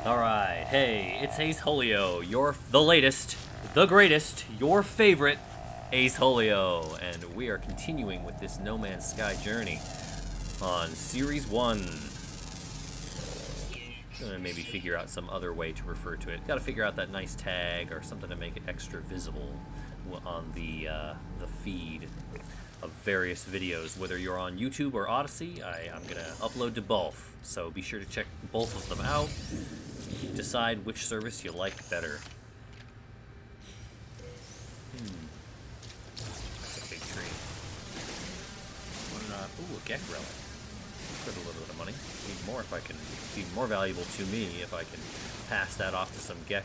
Alright, hey, it's Aceholyo, the latest, the greatest, your favorite Aceholyo, and we are continuing with this No Man's Sky journey on Series 1. Gonna maybe figure out some other way to refer to it. Gotta figure out that nice tag or something to make it extra visible on the feed of various videos, whether you're on YouTube or Odyssey. I'm gonna upload to both, so be sure to check both of them out. Decide which service you like better. That's a big tree. Ooh, a Gek relic. Put a little bit of money. Even more if I can. Be more valuable to me if I can pass that off to some Gek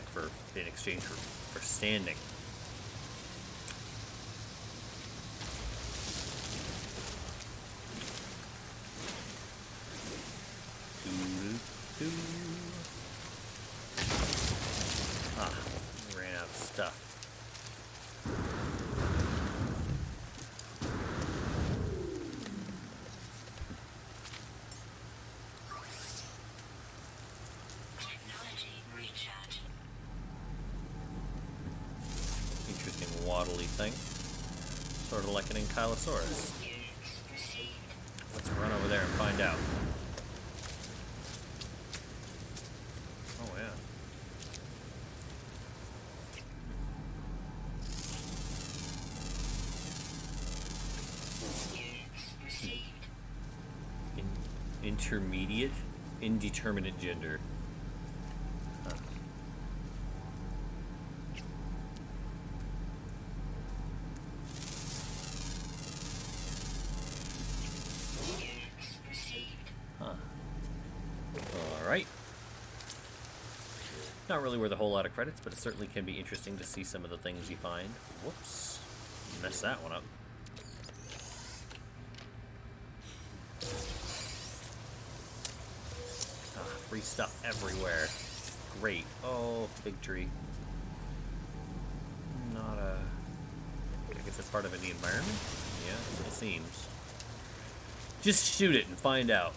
in exchange for standing. Ran out of stuff. Interesting waddly thing. Sort of like an Ankylosaurus. Let's run over there and find out. Oh yeah. Intermediate, indeterminate gender. Huh. Huh. Alright. Not really worth a whole lot of credits, but it certainly can be interesting to see some of the things you find. Whoops. Messed that one up. Free stuff everywhere. Great. Oh, big tree. Not a... I guess that's part of the environment? Yeah, it seems. Just shoot it and find out.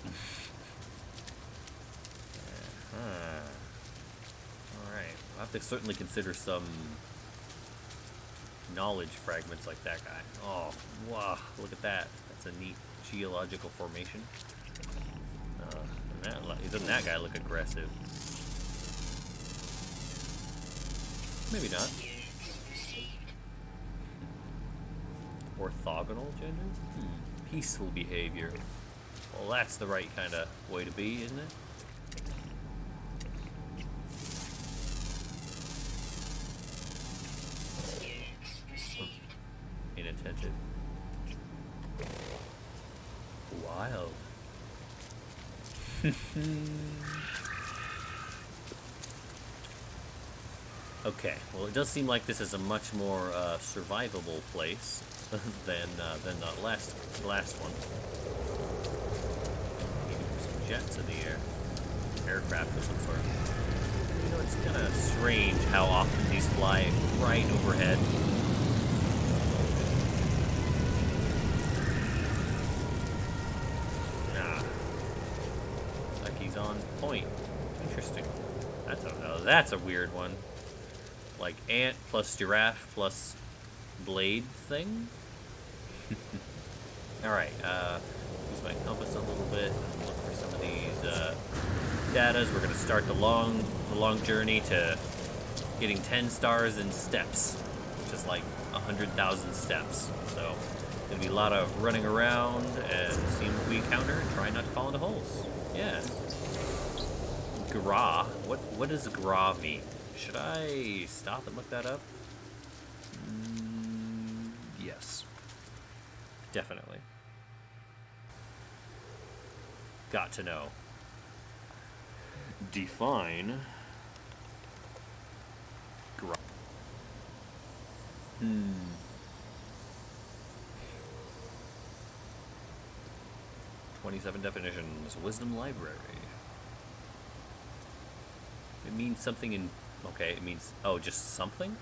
Alright. I'll have to certainly consider some knowledge fragments like that guy. Oh, wow. Look at that. That's a neat geological formation. Doesn't that guy look aggressive? Maybe not. Orthogonal gender? Peaceful behavior. Well, that's the right kind of way to be, isn't it? Inattentive. Wild. Okay, well, it does seem like this is a much more survivable place than the last one. Maybe some jets in the air, aircraft of some sort. You know, it's kind of strange how often these fly right overhead. On point. Interesting. That's a weird one. Like ant plus giraffe plus blade thing. Alright, use my compass a little bit. Look for some of these datas. We're gonna start the long journey to getting 10 stars in steps, which is like 100,000 steps. So gonna be a lot of running around and seeing what we encounter and try not to fall into holes. Yeah. Gra? What does gra mean? Should I stop and look that up? Yes. Definitely. Got to know. Define gra. 27 definitions. Wisdom library. It means something in... Okay, it means... Oh, just something?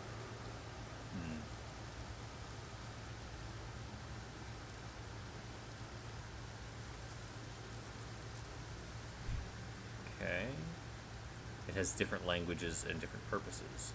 Okay. It has different languages and different purposes.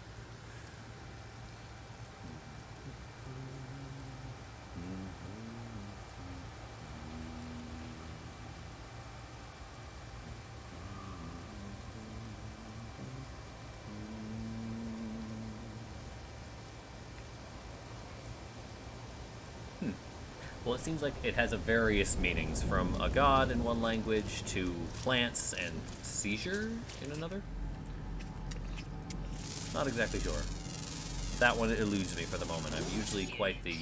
Well, it seems like it has a various meanings, from a god in one language to plants and seizure in another. Not exactly sure. That one eludes me for the moment. I'm usually quite the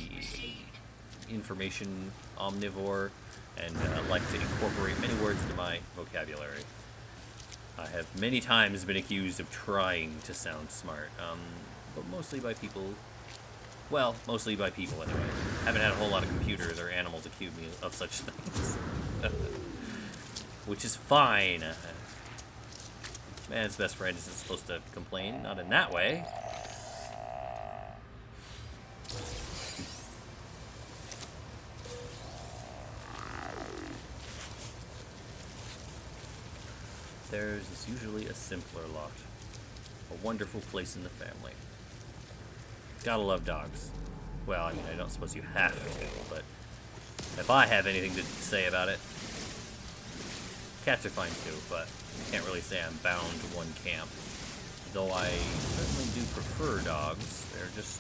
information omnivore and like to incorporate many words into my vocabulary. I have many times been accused of trying to sound smart, but mostly by people. Well, mostly by people anyway. Haven't had a whole lot of computers or animals accuse me of such things. Which is fine. Man's best friend isn't supposed to complain, not in that way. Theirs is usually a simpler lot. A wonderful place in the family. Gotta love dogs. Well, I mean, I don't suppose you have to, but if I have anything to say about it, cats are fine too, but I can't really say I'm bound to one camp. Though I certainly do prefer dogs. They're just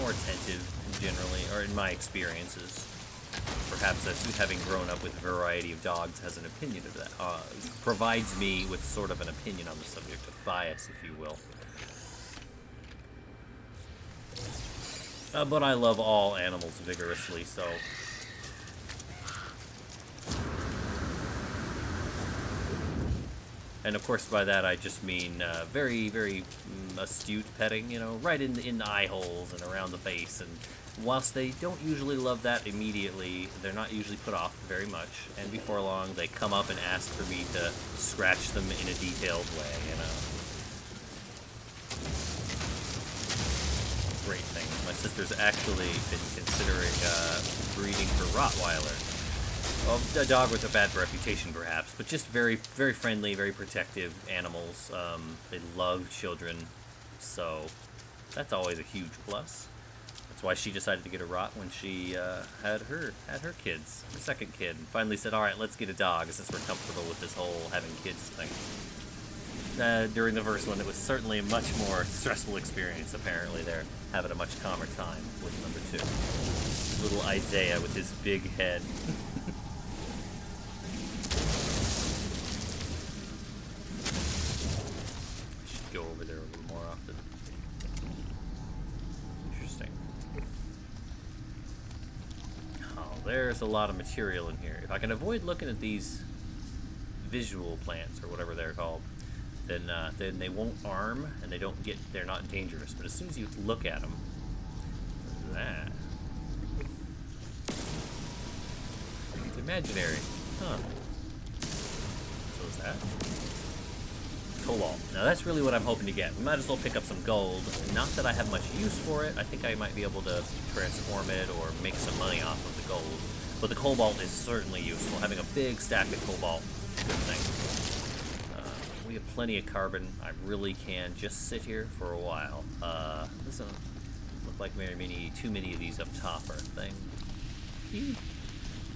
more attentive generally, or in my experiences. Perhaps that's having grown up with a variety of dogs has an opinion of that. Provides me with sort of an opinion on the subject of bias, if you will. But I love all animals vigorously, so... And of course by that I just mean very, very astute petting, you know, right in the eye holes and around the face. And whilst they don't usually love that immediately, they're not usually put off very much. And before long they come up and ask for me to scratch them in a detailed way, you know. Great thing. My sister's actually been considering breeding for Rottweiler. Well, a dog with a bad reputation, perhaps, but just very, very friendly, very protective animals. They love children, so that's always a huge plus. That's why she decided to get a Rott when she had her kids, her second kid, and finally said, "All right, let's get a dog since we're comfortable with this whole having kids thing." During the first one, it was certainly a much more stressful experience. Apparently, they're having a much calmer time with number 2. Little Isaiah with his big head. Should go over there a little more often. Interesting. Oh, there's a lot of material in here. If I can avoid looking at these visual plants, or whatever they're called, then they won't harm, and they're not dangerous. But as soon as you look at them, what's that? It's imaginary. Huh. So is that? Cobalt. Now that's really what I'm hoping to get. We might as well pick up some gold. Not that I have much use for it. I think I might be able to transform it or make some money off of the gold. But the cobalt is certainly useful. Having a big stack of cobalt, good thing. We have plenty of carbon. I really can just sit here for a while. This doesn't look like too many of these up top are a thing. Eee.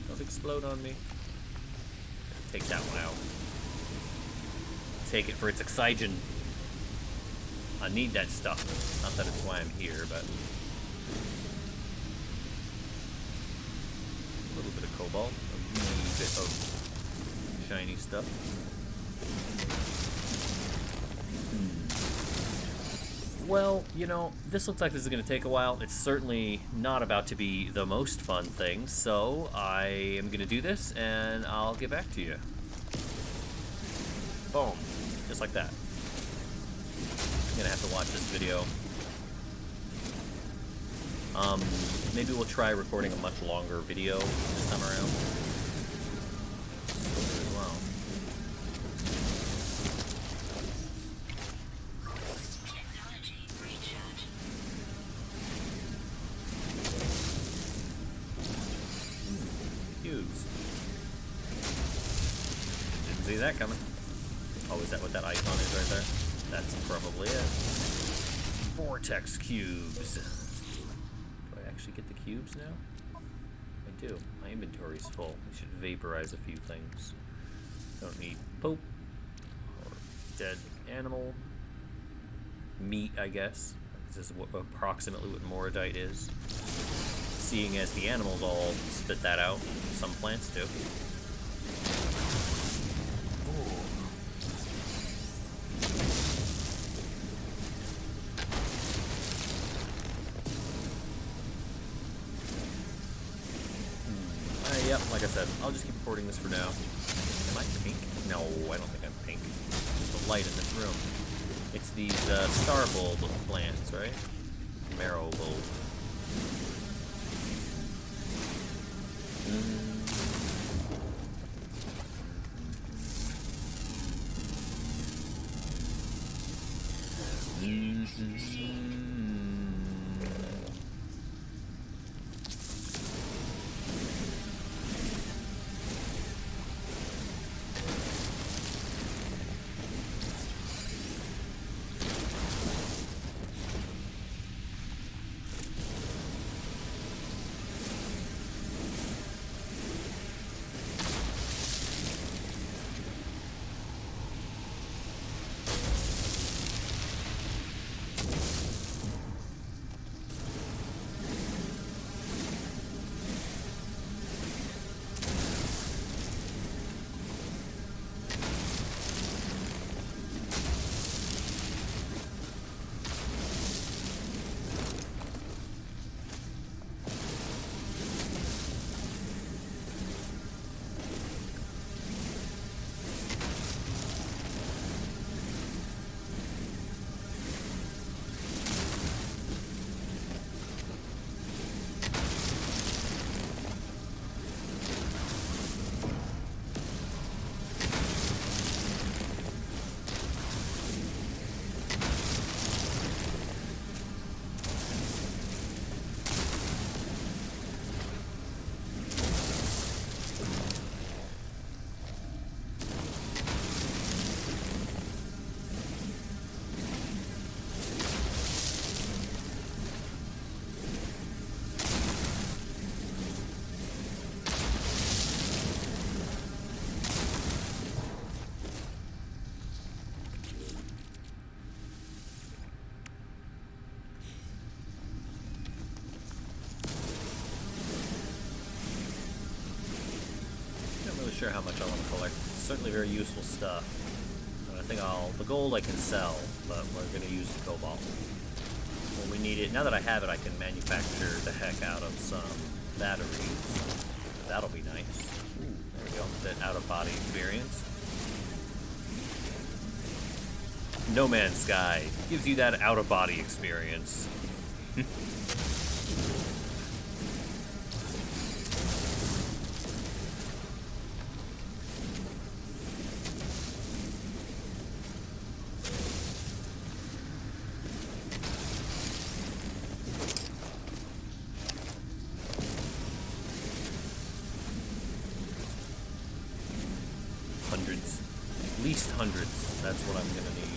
Don't explode on me. Take that one out. Take it for its oxygen. I need that stuff. Not that it's why I'm here, but... a little bit of cobalt. A wee bit of shiny stuff. Well, you know, this looks like this is going to take a while. It's certainly not about to be the most fun thing, so I am going to do this, and I'll get back to you. Boom. Just like that. I'm going to have to watch this video. Maybe we'll try recording a much longer video this time around. As well. Cubes. Didn't see that coming. Oh, is that what that icon is right there? That's probably it. Vortex cubes. Do I actually get the cubes now? I do. My inventory's full. I should vaporize a few things. Don't need poop. Or dead animal. Meat, I guess. This is approximately what Moradite is. Seeing as the animals all spit that out. Some plants do. Yep, like I said, I'll just keep recording this for now. Am I pink? No, I don't think I'm pink. There's a light in this room. It's these star bulb plants, right? Marrow bulb. Sure how much I want to collect. It's certainly very useful stuff. And I think the gold I can sell, but we're going to use the cobalt. When we need it, now that I have it, I can manufacture the heck out of some batteries. That'll be nice. Ooh, there we go. That out-of-body experience. No Man's Sky gives you that out-of-body experience. Hundreds. At least hundreds. That's what I'm gonna need.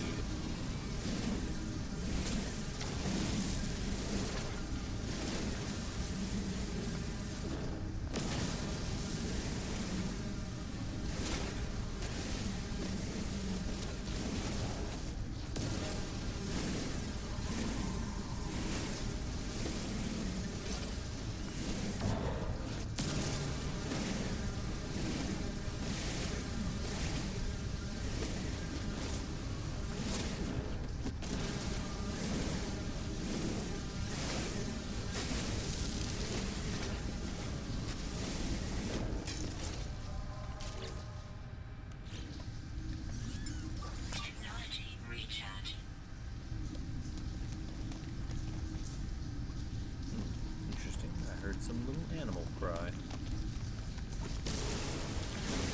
Some little animal cry.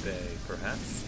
Bay, perhaps.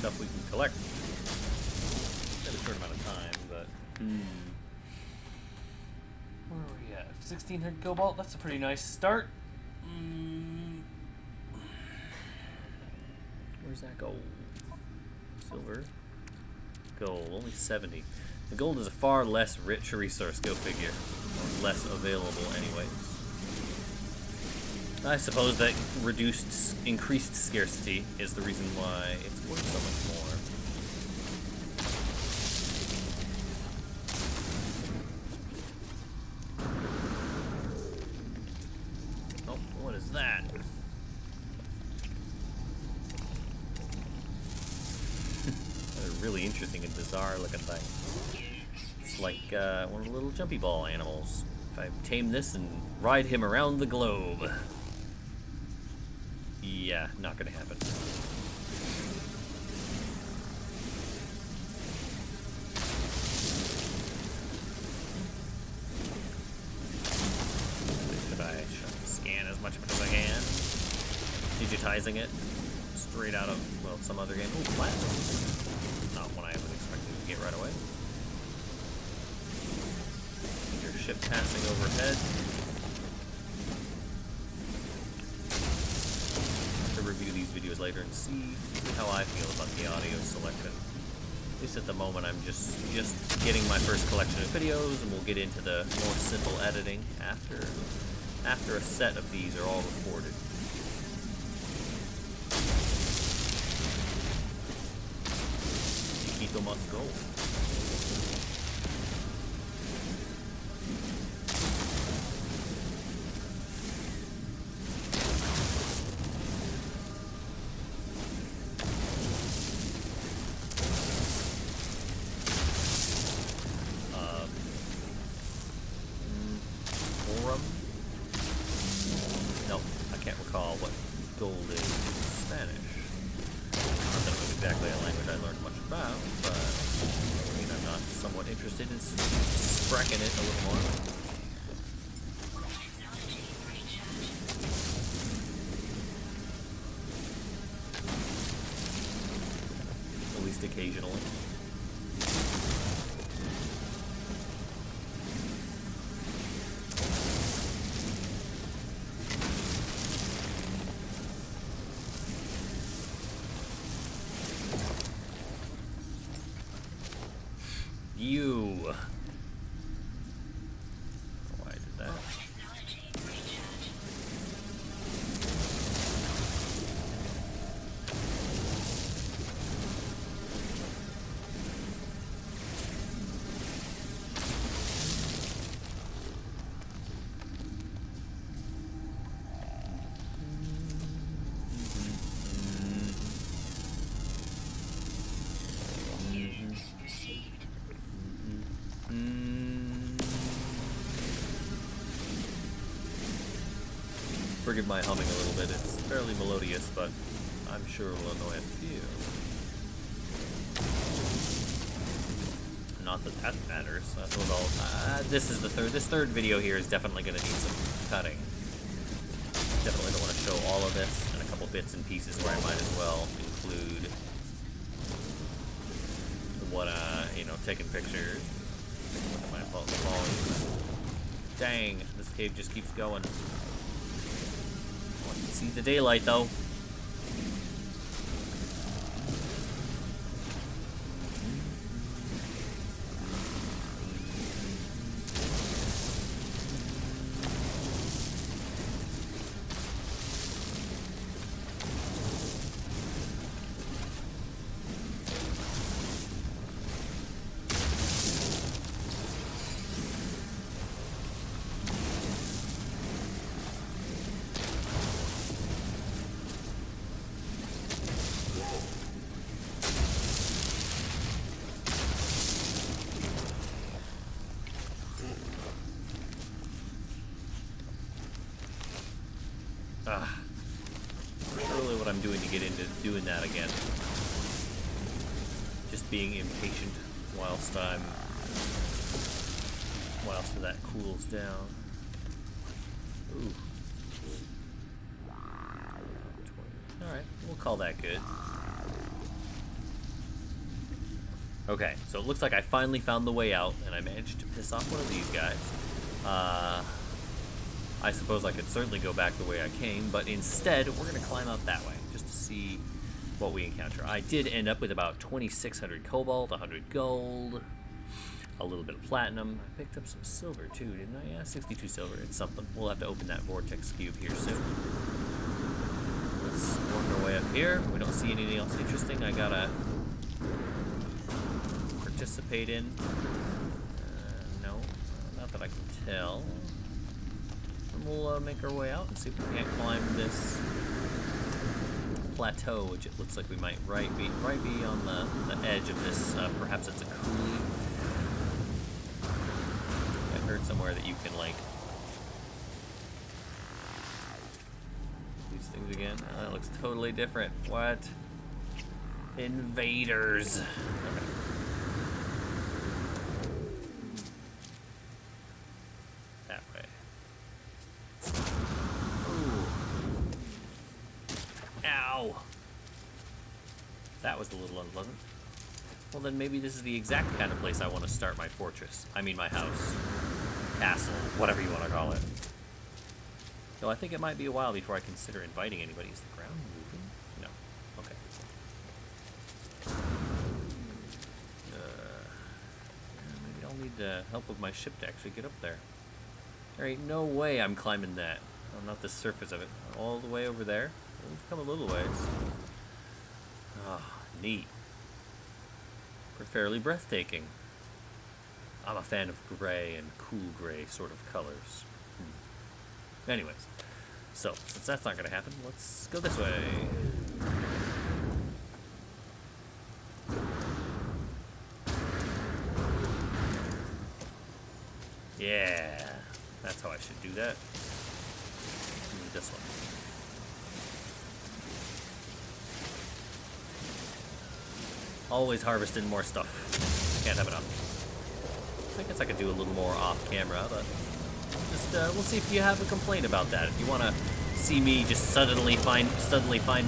stuff we can collect. In a short amount of time, but... Where are we at? 1600 cobalt? That's a pretty nice start. Where's that gold? Silver. Gold, only 70. The gold is a far less rich resource, go figure. Or less available anyways. I suppose that increased scarcity is the reason why it's worth so much more. Oh, what is that? That's a really interesting and bizarre looking thing. It's like one of the little jumpy ball animals. If I tame this and ride him around the globe. Yeah, not gonna happen. Should I scan as much as I can? Digitizing it straight out of, well, some other game. Ooh, platinum. Not one I would expect to get right away. Your ship passing overhead. Review these videos later and see how I feel about the audio selection. At least at the moment I'm just getting my first collection of videos, and we'll get into the more simple editing after a set of these are all recorded. Chiquito must go. Nope, I can't recall what gold is in Spanish. Not that it was exactly a language I learned much about, but I mean, I'm not somewhat interested in spracking it a little more. At least occasionally. You. Why did that? Forgive my humming a little bit, it's fairly melodious, but I'm sure it will annoy a few. Not that that matters, that's what all, this third video here is definitely going to need some cutting. Definitely don't want to show all of this, and a couple bits and pieces where I might as well include what, you know, taking pictures. Look at my volume. Dang, this cave just keeps going. See the daylight though. Surely what I'm doing to get into doing that again. Just being impatient whilst that cools down. Ooh. Alright, we'll call that good. Okay, so it looks like I finally found the way out, and I managed to piss off one of these guys. I suppose I could certainly go back the way I came, but instead, we're going to climb out that way, just to see what we encounter. I did end up with about 2,600 cobalt, 100 gold, a little bit of platinum. I picked up some silver, too, didn't I? Yeah, 62 silver. It's something. We'll have to open that vortex cube here soon. Let's work our way up here. We don't see anything else interesting. I gotta participate in. No, not that I can tell. And we'll make our way out and see if we can't climb this plateau, which it looks like we might be on the edge of this. Perhaps it's a coulee. I heard somewhere that you can like these things again. Oh, that looks totally different. What? Invaders. Okay. That way. Ooh. Ow. That was a little unpleasant. Well, then maybe this is the exact kind of place I want to start my fortress. I mean my house. Castle. Whatever you want to call it. Though I think it might be a while before I consider inviting anybody. Is the ground moving? No. Okay. Maybe I'll need the help of my ship to actually get up there. There ain't no way I'm climbing that. Oh, not the surface of it. All the way over there. We've come a little ways. Ah, neat. We're fairly breathtaking. I'm a fan of gray and cool gray sort of colors. Anyways, so since that's not going to happen, let's go this way. Yeah, that's how I should do that. This one. Always harvesting more stuff. Can't have enough. I guess I could do a little more off camera, but just we'll see if you have a complaint about that. If you want to see me just suddenly find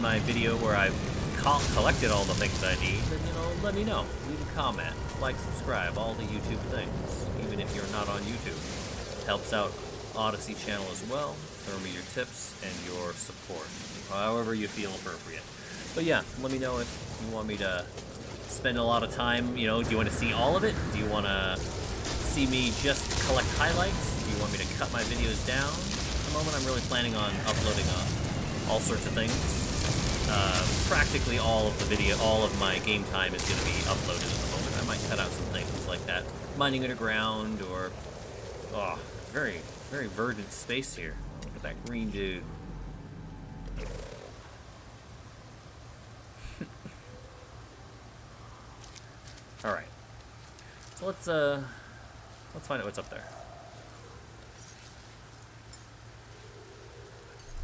my video where I've collected all the things I need, then let me know. Leave a comment, like, subscribe, all the YouTube things, even if you're not on YouTube. It helps out Odyssey channel as well. Throw me your tips and your support, however you feel appropriate. But yeah, let me know if you want me to spend a lot of time. Do you want to see all of it? Do you want to see me just collect highlights? Do you want me to cut my videos down? At the moment, I'm really planning on uploading all sorts of things. Practically all of my game time is going to be uploaded at the moment. I might cut out some things like that. Mining underground or... Oh, very, very verdant space here. Look at that green dude. Alright. So let's find out what's up there.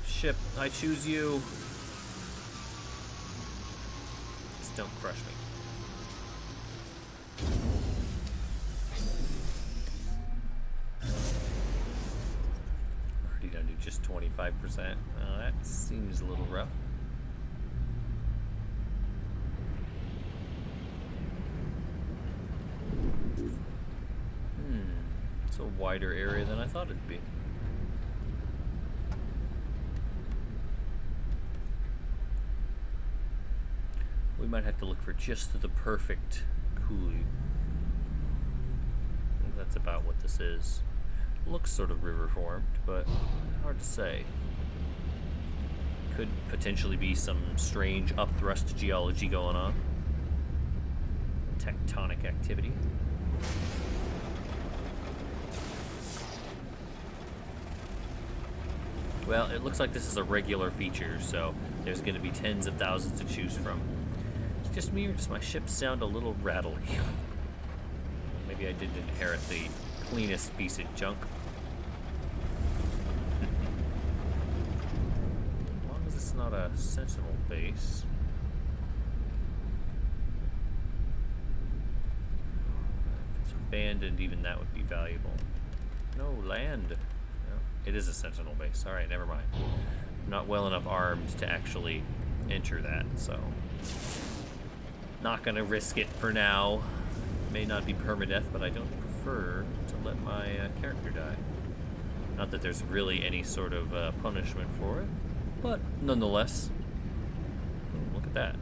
Ship, I choose you. Just don't crush me. Already down to just 25%. Oh, that seems a little rough. It's a wider area than I thought it'd be. We might have to look for just the perfect coulee. That's about what this is. Looks sort of river formed, but hard to say. Could potentially be some strange upthrust geology going on. Tectonic activity. Well, it looks like this is a regular feature, so there's going to be tens of thousands to choose from. It's just me, or does my ship sound a little rattly? Maybe I didn't inherit the cleanest piece of junk. As long as it's not a sentinel base. If it's abandoned, even that would be valuable. No land. It is a sentinel base. Alright, never mind. I'm not well enough armed to actually enter that, so... Not gonna risk it for now. may not be permadeath, but I don't prefer to let my character die. Not that there's really any sort of punishment for it, but nonetheless. Oh, look at that.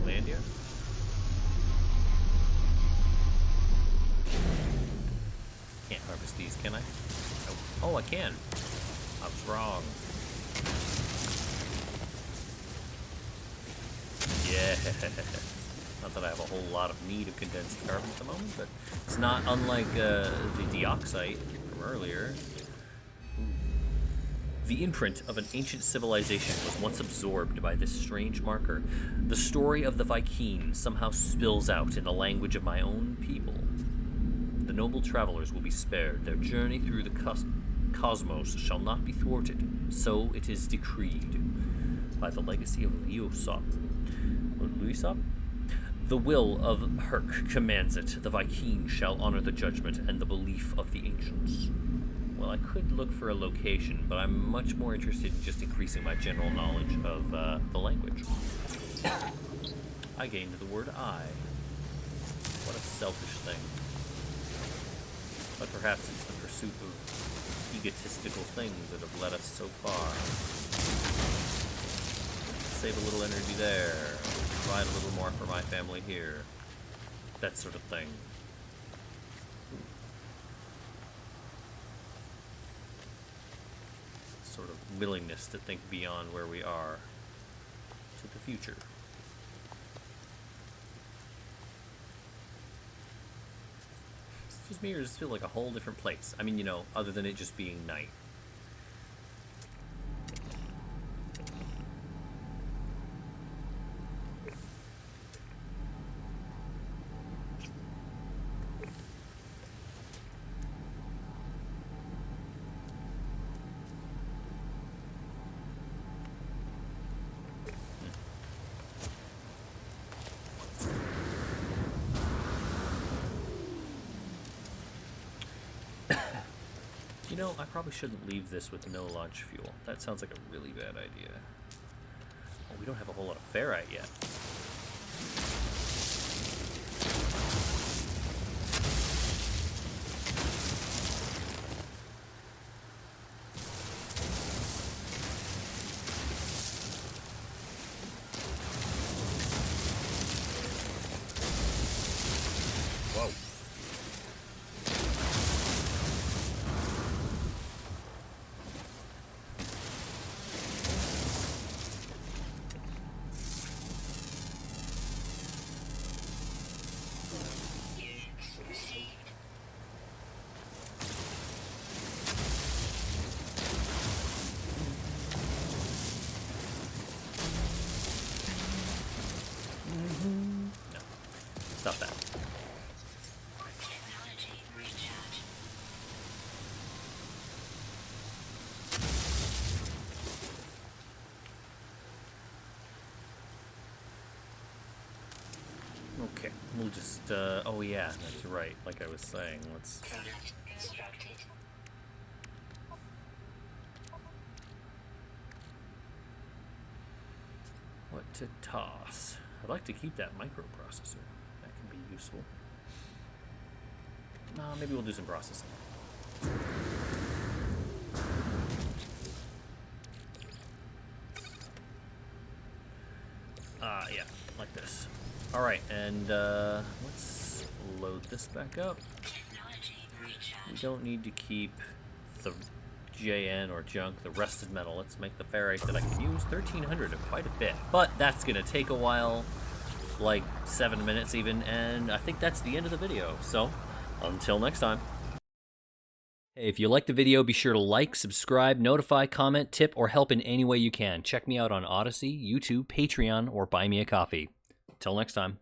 Land here? Can't harvest these, can I? Nope. Oh, I can. I was wrong. Yeah. Not that I have a whole lot of need of condensed carbon at the moment, but it's not unlike the dioxite from earlier. The imprint of an ancient civilization was once absorbed by this strange marker. The story of the Viking somehow spills out in the language of my own people. The noble travelers will be spared. Their journey through the cosmos shall not be thwarted. So it is decreed by the legacy of Luisop. The will of Herc commands it. The Viking shall honor the judgment and the belief of the ancients. Well, I could look for a location, but I'm much more interested in just increasing my general knowledge of the language. I gained the word I. What a selfish thing. But perhaps it's the pursuit of egotistical things that have led us so far. Save a little energy there. Provide a little more for my family here. That sort of thing. Sort of willingness to think beyond where we are to the future. It's just me, or does it feel like a whole different place? I mean, you know, other than it just being night. You know, I probably shouldn't leave this with no launch fuel. That sounds like a really bad idea. Oh, we don't have a whole lot of ferrite yet. Whoa. Stop that. Okay, we'll just, oh yeah, that's right, like I was saying, let's... What to toss? I'd like to keep that microprocessor. That can be useful. Maybe we'll do some processing. Yeah, like this. Alright, and let's load this back up. We don't need to keep the JN or junk, the rusted metal. Let's make the ferrite that I can use. 1,300 of quite a bit. But that's going to take a while, like 7 minutes even, and I think that's the end of the video. So, until next time. Hey, if you liked the video, be sure to like, subscribe, notify, comment, tip, or help in any way you can. Check me out on Odyssey, YouTube, Patreon, or buy me a coffee. Till next time.